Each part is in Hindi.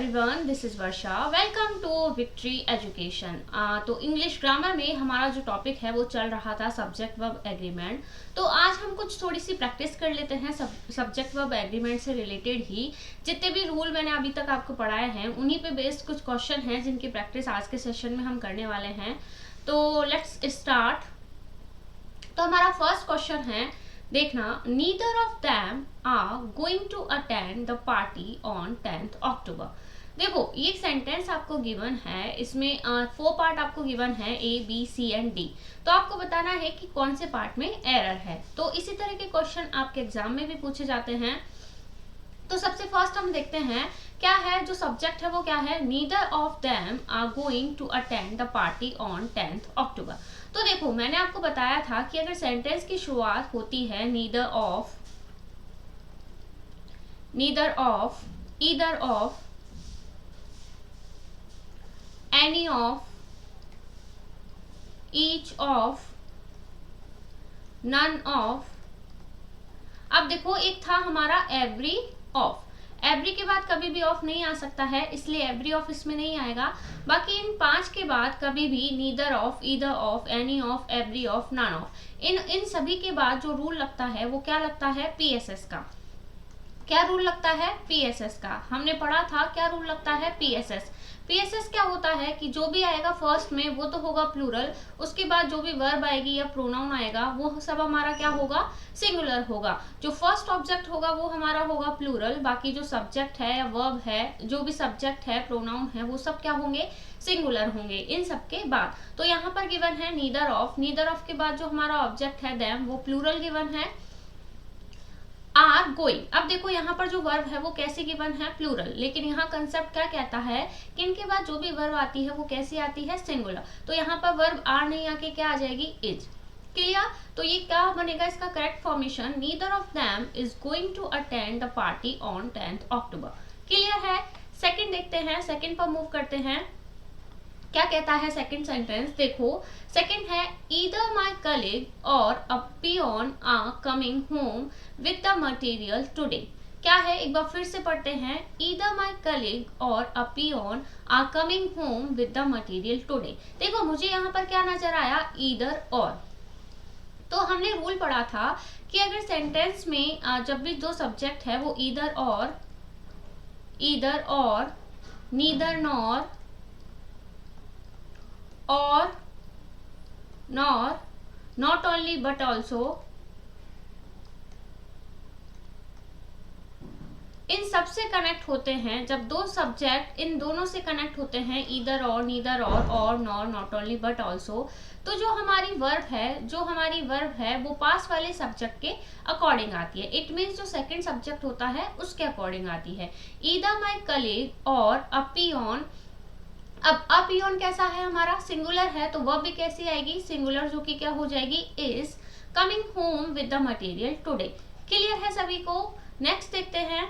Everyone, this is Varsha. Welcome to Victory Education. तो इंग्लिश ग्रामर में हमारा जो टॉपिक है वो चल रहा था सब्जेक्ट वर्ब एग्रीमेंट। तो आज हम कुछ थोड़ी सी प्रैक्टिस कर लेते हैं सब्जेक्ट वर्ब एग्रीमेंट से रिलेटेड ही। जितने भी रूल मैंने अभी तक आपको पढ़ाए हैं उन्हीं पे बेस्ड कुछ क्वेश्चन हैं जिनकी प्रैक्टिस आज के सेशन में हम करने वाले हैं। तो लेट्स स्टार्ट। तो हमारा फर्स्ट क्वेश्चन है, देखना, neither of them are going to attend the party on 10th October। देखो ये सेंटेंस आपको गिवन है, इसमें 4 पार्ट आपको गिवन है, A, B, C and D। तो आपको बताना है कि कौन से पार्ट में एरर है। तो इसी तरह के क्वेश्चन आपके एग्जाम में भी पूछे जाते हैं। तो सबसे फर्स्ट हम देखते हैं क्या है, जो सब्जेक्ट है वो क्या है, neither of them are going to attend the party on 10th October। तो देखो मैंने आपको बताया था कि अगर सेंटेंस की शुरुआत होती है neither of, either of, any of, each of, none of. अब देखो एक था हमारा एवरी ऑफ, एवरी के बाद कभी भी ऑफ नहीं आ सकता है, इसलिए एवरी ऑफ इसमें नहीं आएगा। बाकी इन 5 के बाद कभी भी neither of, either of, any of, every of, none of, इन सभी के बाद जो रूल लगता है वो क्या लगता है, पीएसएस का। क्या रूल लगता है, पीएसएस का। हमने पढ़ा था क्या रूल लगता है, पीएसएस। पीएसएस क्या होता है कि जो भी आएगा फर्स्ट में वो तो होगा प्लूरल, उसके बाद जो भी वर्ब आएगी या प्रोनाउन आएगा वो सब हमारा क्या होगा, सिंगुलर होगा। जो फर्स्ट ऑब्जेक्ट होगा वो हमारा होगा प्लूरल, बाकी जो सब्जेक्ट है या वर्ब है, जो भी सब्जेक्ट है, प्रोनाउन है, वो सब क्या होंगे, सिंगुलर होंगे इन सब के बाद। तो यहाँ पर गिवन है नीदर ऑफ, नीदर ऑफ के बाद जो हमारा ऑब्जेक्ट है देम वो प्लूरल गिवन है, आर गोइंग। अब देखो यहाँ पर जो वर्ब है वो कैसे गिवन है, प्लूरल, लेकिन यहाँ कंसेप्ट क्या कहता है कि इनके बाद जो भी वर्ब आती है वो कैसी आती है, सिंगुलर। तो यहाँ पर वर्ब आर नहीं आके क्या आ जाएगी, इज। क्लियर। तो ये क्या बनेगा इसका correct formation, neither of them is going to attend the party on 10th October। Clear है। सेकंड देखते हैं, सेकंड पर मूव करते हैं। क्या कहता है सेकंड सेंटेंस, देखो सेकंड है, either my colleague or a peon are coming home with the material today. क्या है, एक बार फिर से पढ़ते हैं, either my colleague or a peon are coming home with the material today. देखो मुझे यहाँ पर क्या नजर आया, ईदर और। तो हमने रूल पढ़ा था कि अगर सेंटेंस में जब भी दो सब्जेक्ट है वो either or, neither nor, or nor, not only but also, इन सब से कनेक्ट होते हैं। जब दो सब्जेक्ट इन दोनों से कनेक्ट होते हैं, ईदर और, नीदर और nor, not only but also, तो जो हमारी वर्ब है वो पास वाले सब्जेक्ट के अकॉर्डिंग आती है। इट मीन्स जो सेकंड सब्जेक्ट होता है उसके अकॉर्डिंग आती है। Either my colleague or a peon. अब अपियोन कैसा है हमारा, सिंगुलर है, तो वर्ब भी कैसी आएगी, सिंगुलर, जो कि क्या हो जाएगी, is coming home with the material today. Clear है सभी को। नेक्स्ट देखते हैं।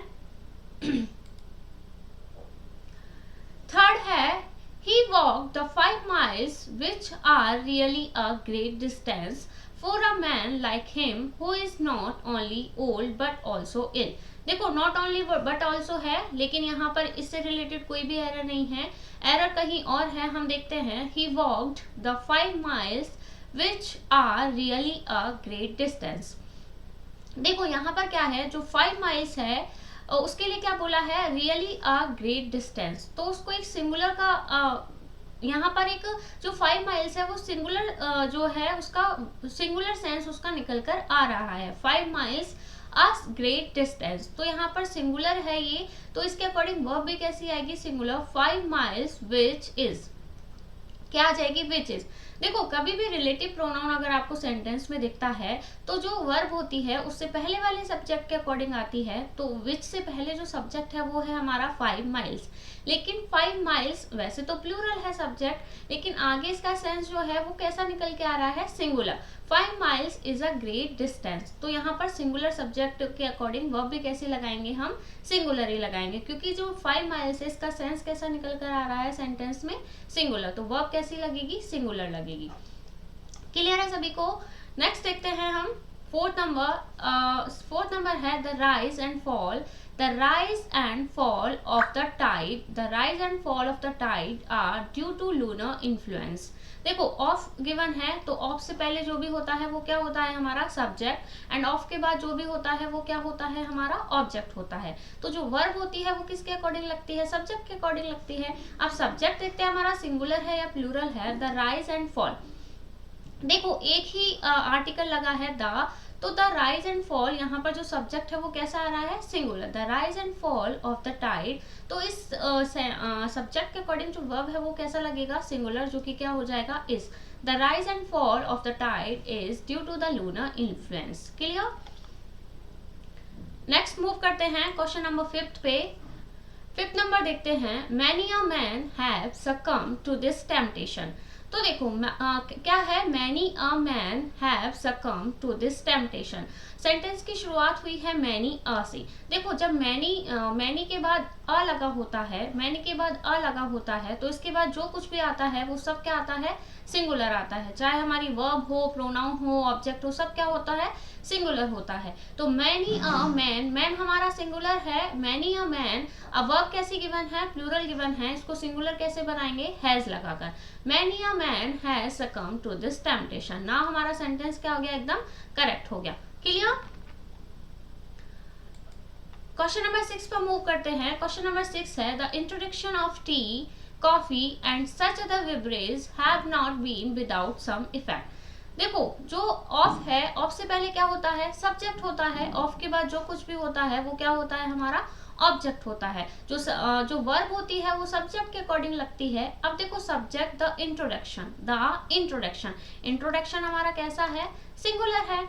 थर्ड है, he walked the 5 miles which are really a great distance for a man like him who is not only old but also ill। देखो नॉट ओनली बट ऑल्सो है, लेकिन यहाँ पर इससे रिलेटेड कोई भी एरर नहीं है, एरर कहीं और है। हम देखते हैं, he walked the 5 miles which are really a great distance। देखो यहाँ पर क्या है, जो 5 माइल्स है उसके लिए क्या बोला है, रियली अ ग्रेट डिस्टेंस। तो उसको एक सिंगुलर का यहाँ पर एक जो 5 माइल्स है वो सिंगुलर जो है उसका सिंगुलर सेंस उसका निकल कर आ रहा है, 5 माइल्स अ ग्रेट डिस्टेंस। तो यहाँ पर सिंगुलर है ये, तो इसके अकॉर्डिंग वर्ब भी कैसी आएगी, सिंगुलर, 5 माइल्स विच इज, क्या आ जाएगी, विच इज। देखो कभी भी रिलेटिव प्रोनाउन अगर आपको सेंटेंस में दिखता है तो जो वर्ब होती है उससे पहले वाले सब्जेक्ट के अकॉर्डिंग आती है। तो विच से पहले जो सब्जेक्ट है वो है हमारा 5 माइल्स, लेकिन 5 माइल्स वैसे तो प्लूरल है सब्जेक्ट, लेकिन आगे इसका सेंस जो है वो कैसा निकल के आ रहा है, singular. 5 miles is a great distance. तो यहाँ पर सिंगुलर सब्जेक्ट के अकॉर्डिंग वर्ब भी कैसे लगाएंगे, हम सिंगुलर ही लगाएंगे, क्योंकि जो 5 माइल्स है इसका सेंस कैसा निकल कर आ रहा है सेंटेंस में, सिंगुलर। तो वर्ब कैसी लगेगी, सिंगुलर लगेगी। क्लियर है सभी को। नेक्स्ट देखते हैं हम। फोर्थ नंबर है the rise and fall. The rise and fall of the tide, the rise and fall of the tide are due to lunar influence. देखो ऑफ गिवन है तो ऑफ से पहले जो भी होता है वो क्या होता है हमारा सब्जेक्ट, एंड ऑफ के बाद जो भी होता है वो क्या होता है हमारा ऑब्जेक्ट होता है। तो जो वर्ब होती है वो किसके अकॉर्डिंग लगती है, सब्जेक्ट के अकॉर्डिंग लगती है। अब सब्जेक्ट देखते हैं हमारा सिंगुलर है या प्लूरल है। द राइज एंड फॉल, देखो एक ही आर्टिकल लगा है द, तो द राइज एंड फॉल यहाँ पर जो सब्जेक्ट है वो कैसा आ रहा है singular, the rise and fall of the tide. तो इस सब्जेक्ट के अकॉर्डिंग जो वर्ब है वो कैसा लगेगा सिंगुलर, जो कि क्या हो जाएगा is. The rise and fall of the tide is due to the lunar influence. Clear. Next move करते हैं क्वेश्चन नंबर 5 पे। 5th नंबर देखते हैं, many a man have succumb to this temptation. तो देखो क्या है, many a man have succumb to this temptation. Sentence की शुरुआत हुई है मैनी अ से। देखो जब मैनी के बाद अ लगा होता है, मैनी के बाद अ लगा होता है तो इसके बाद जो कुछ भी आता है वो सब क्या आता है सिंगुलर आता है। चाहे हमारी वर्ब हो, प्रोनाउन हो, ऑब्जेक्ट हो, सब क्या होता है सिंगुलर होता है। तो मैनी अ मैन, मैन हमारा सिंगुलर है, मैनी अ मैन। अब वर्ब कैसी गिवन है, प्लूरल गिवन है, इसको सिंगुलर कैसे बनाएंगे हैज लगाकर। Many a man has succumb to this temptation. ना हमारा सेंटेंस क्या हो गया एकदम करेक्ट हो गया। क्लियर। क्वेश्चन नंबर 6 पर मूव करते हैं। क्वेश्चन नंबर 6 है the introduction of tea, coffee and such other beverage have not been without some effect. देखो जो ऑफ है, ऑफ से पहले क्या होता है सब्जेक्ट होता है, ऑफ के बाद जो कुछ भी होता है वो क्या होता है हमारा ऑब्जेक्ट होता है। जो वर्ब होती है वो सब्जेक्ट के अकॉर्डिंग लगती है। अब देखो subject the introduction, the introduction, introduction हमारा कैसा है सिंगुलर है,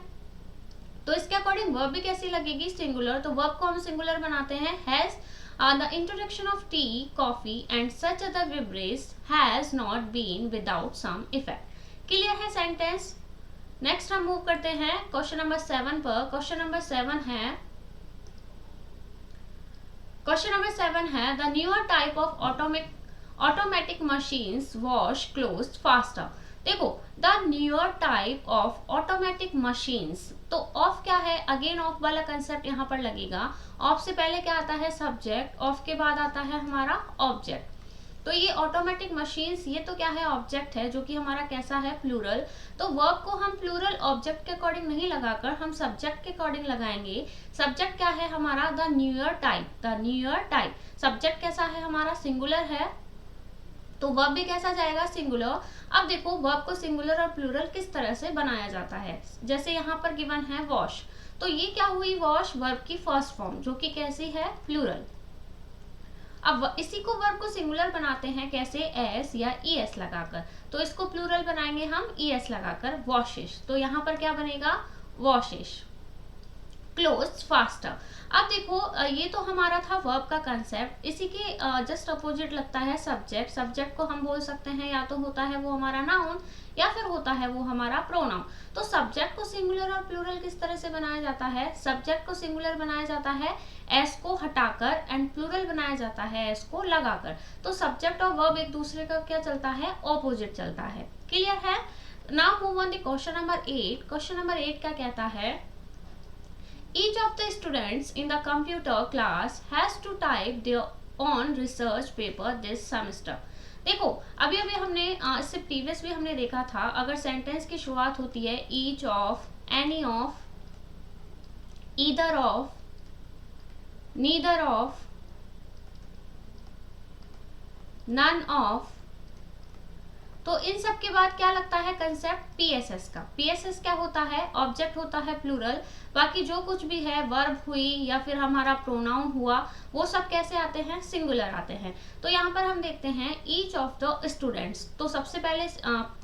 तो इसके अकॉर्डिंग वर्ब भी कैसी लगेगी सिंगुलर। तो वर्ब को हम सिंगुलर बनाते हैं has. The introduction of tea, coffee and such other beverage has not been without some effect. Clear है सेंटेंस। नेक्स्ट हम मूव करते हैं क्वेश्चन नंबर 7 पर। क्वेश्चन नंबर 7 है, क्वेश्चन नंबर 7 है the newer type of automatic machines wash clothes faster. देखो the newer type of automatic machines, तो ऑफ क्या है, अगेन ऑफ वाला कंसेप्ट यहाँ पर लगेगा। ऑफ से पहले क्या आता है सब्जेक्ट, ऑफ के बाद आता है हमारा ऑब्जेक्ट। तो ये ऑटोमेटिक मशीन्स, ये तो क्या है ऑब्जेक्ट है जो कि हमारा कैसा है प्लूरल। तो वर्ब को हम प्लूरल ऑब्जेक्ट के अकॉर्डिंग नहीं लगाकर हम सब्जेक्ट के अकॉर्डिंग लगाएंगे। सब्जेक्ट क्या है हमारा the newer type, the newer type. Subject कैसा है हमारा सिंगुलर है, तो वर्ब भी कैसा जाएगा सिंगुलर। अब देखो वर्ब को सिंगुलर और प्लूरल किस तरह से बनाया जाता है। जैसे यहाँ पर गिवन है वॉश, तो ये क्या हुई वॉश, वर्ब की फर्स्ट फॉर्म जो कि कैसी है प्लूरल। अब इसी को वर्ब को सिंगुलर बनाते हैं कैसे, एस या ईएस लगाकर। तो इसको प्लूरल बनाएंगे हम ईएस लगाकर वॉशेस। तो यहाँ पर क्या बनेगा वॉशेस क्लोज फास्टर। अब देखो ये तो हमारा था वर्ब का कंसेप्ट। इसी के जस्ट अपोजिट लगता है सब्जेक्ट। सब्जेक्ट को हम बोल सकते हैं या तो होता है वो हमारा नाउन या फिर होता है वो हमारा प्रोनाउन। तो सब्जेक्ट को सिंगुलर और प्लूरल किस तरह से बनाया जाता है, सब्जेक्ट को सिंगुलर बनाया जाता है एस को हटाकर, एंड प्लूरल बनाया जाता है एस को लगाकर। तो सब्जेक्ट और वर्ब एक दूसरे का क्या चलता है ऑपोजिट चलता है। क्लियर है। Now move on the question number 8। Question number 8 क्या कहता है, each of the students in the computer class has to type their own research paper this semester। देखो अभी अभी हमने इससे प्रीवियस भी हमने देखा था, अगर सेंटेंस की शुरुआत होती है each of, any of, either of, neither of, none of, तो इन सब के बाद क्या लगता है कंसेप्ट पीएसएस का। पीएसएस क्या होता है ऑब्जेक्ट होता है प्लूरल, बाकी जो कुछ भी है वर्ब हुई या फिर हमारा प्रोनाउन हुआ वो सब कैसे आते हैं सिंगुलर आते हैं। तो यहाँ पर हम देखते हैं ईच ऑफ द स्टूडेंट्स, तो सबसे पहले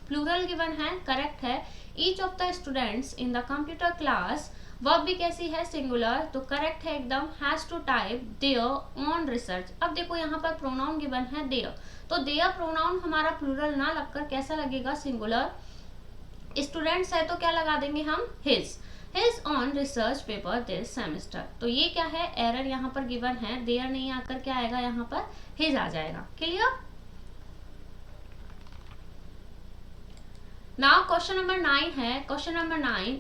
प्लूरल गिवन है करेक्ट है। Each of the students in the computer class, verb भी कैसी है सिंगुलर, तो करेक्ट है एकदम, has to type their own research. अब देखो यहाँ पर प्रोनाउन गिवन है देयर, तो देयर प्रोनाउन हमारा प्लूरल ना लगकर कैसा लगेगा सिंगुलर। स्टूडेंट्स है तो क्या लगा देंगे हम his on research paper this semester. तो ये क्या है एरर यहाँ पर गिवन है, देयर नहीं आकर क्या आएगा यहाँ पर हिज आ जाएगा। क्लियर। नाउ क्वेश्चन नंबर 9 है, question number 9,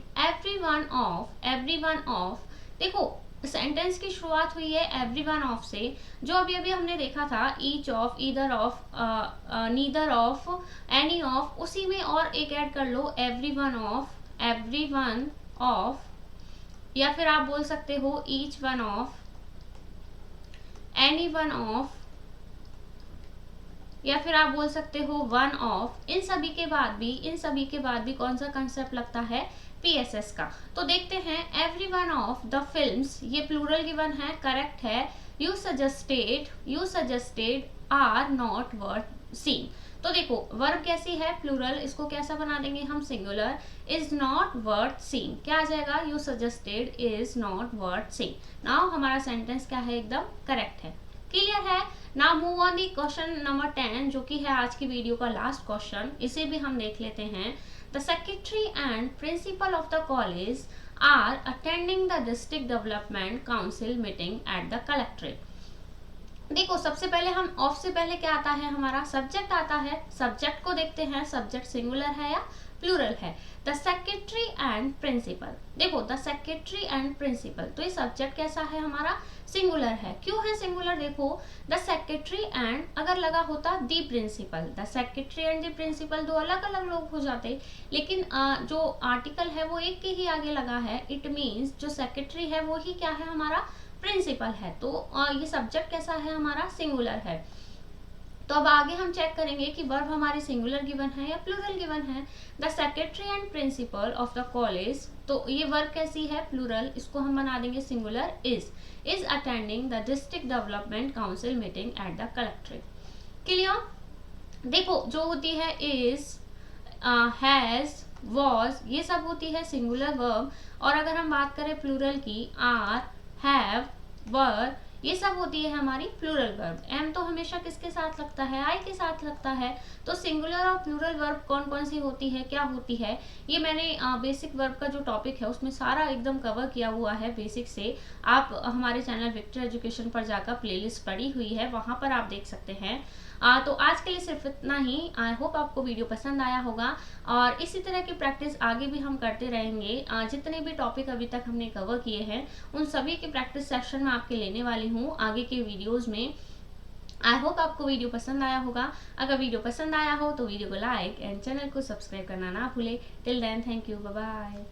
every one of, देखो सेंटेंस की शुरुआत हुई है एवरी वन ऑफ से, जो अभी अभी हमने देखा था each of, either of, neither of, any of, उसी में और एक ऐड कर लो एवरी वन ऑफ, या फिर आप बोल सकते हो each one of, any one of, या फिर आप बोल सकते हो वन ऑफ। इन सभी के बाद भी कौन सा कंसेप्ट लगता है, पीएसएस का। तो देखते हैं, every one of the films, ये प्लूरल गिवन है, करेक्ट है। You suggested are not worth seeing. तो देखो वर्ब कैसी है, प्लूरल, इसको कैसा बना देंगे हम, singular, is not worth seeing. क्या आ जाएगा, you suggested is not worth seeing. Now हमारा सेंटेंस क्या है, एकदम करेक्ट है, क्लियर है। Now move on the question number 10, जो कि है आज की वीडियो का लास्ट क्वेश्चन, इसे भी हम देख लेते हैं। The secretary and principal of the college are attending the district development council meeting at the collectorate. देखो सबसे पहले हम ऑफ से पहले क्या आता है, हमारा सब्जेक्ट आता है। सब्जेक्ट को देखते हैं, सब्जेक्ट सिंगुलर है या प्लूरल है। द सेक्रेटरी एंड प्रिंसिपल, देखो द सेक्रेटरी एंड प्रिंसिपल, तो ये सब्जेक्ट कैसा है हमारा, सिंगुलर है। क्यों है सिंगुलर, देखो द सेक्रेटरी एंड, अगर लगा होता the principal, the secretary and the principal, दो अलग अलग लोग हो जाते, लेकिन जो आर्टिकल है वो एक के ही आगे लगा है। इट मीन्स जो सेक्रेटरी है वो ही क्या है, हमारा प्रिंसिपल है। तो ये सब्जेक्ट कैसा है, हमारा सिंगुलर है। तो अब आगे हम चेक करेंगे कि वर्ब हमारी सिंगुलर गिवन है या प्लूरल गिवन है। The secretary and principal of the college, तो ये वर्ब कैसी है, प्लूरल, इसको हम बना देंगे singular, is attending the district development council meeting at the collectorate. Clear. देखो जो होती है इज, हैज, वॉज, ये सब होती है सिंगुलर वर्ब। और अगर हम बात करें प्लूरल की, आर, हैव, वर, ये सब होती है हमारी प्लूरल वर्ब। एम तो हमेशा किसके साथ लगता है, आई के साथ लगता है। तो सिंगुलर और प्लूरल वर्ब कौन कौन सी होती है, क्या होती है, ये मैंने बेसिक वर्ब का जो टॉपिक है उसमें सारा एकदम कवर किया हुआ है बेसिक से। आप हमारे चैनल विक्टर एजुकेशन पर जाकर प्लेलिस्ट पड़ी हुई है, वहां पर आप देख सकते हैं। तो आज के लिए सिर्फ इतना ही। आई होप आपको वीडियो पसंद आया होगा, और इसी तरह की प्रैक्टिस आगे भी हम करते रहेंगे। जितने भी टॉपिक अभी तक हमने कवर किए हैं उन सभी की प्रैक्टिस सेशन में आपके लेने वाली हूँ आगे के वीडियोज़ में। आई होप आपको वीडियो पसंद आया होगा। अगर वीडियो पसंद आया हो तो वीडियो को लाइक एंड चैनल को सब्सक्राइब करना ना भूले। Till then, thank you, bye bye.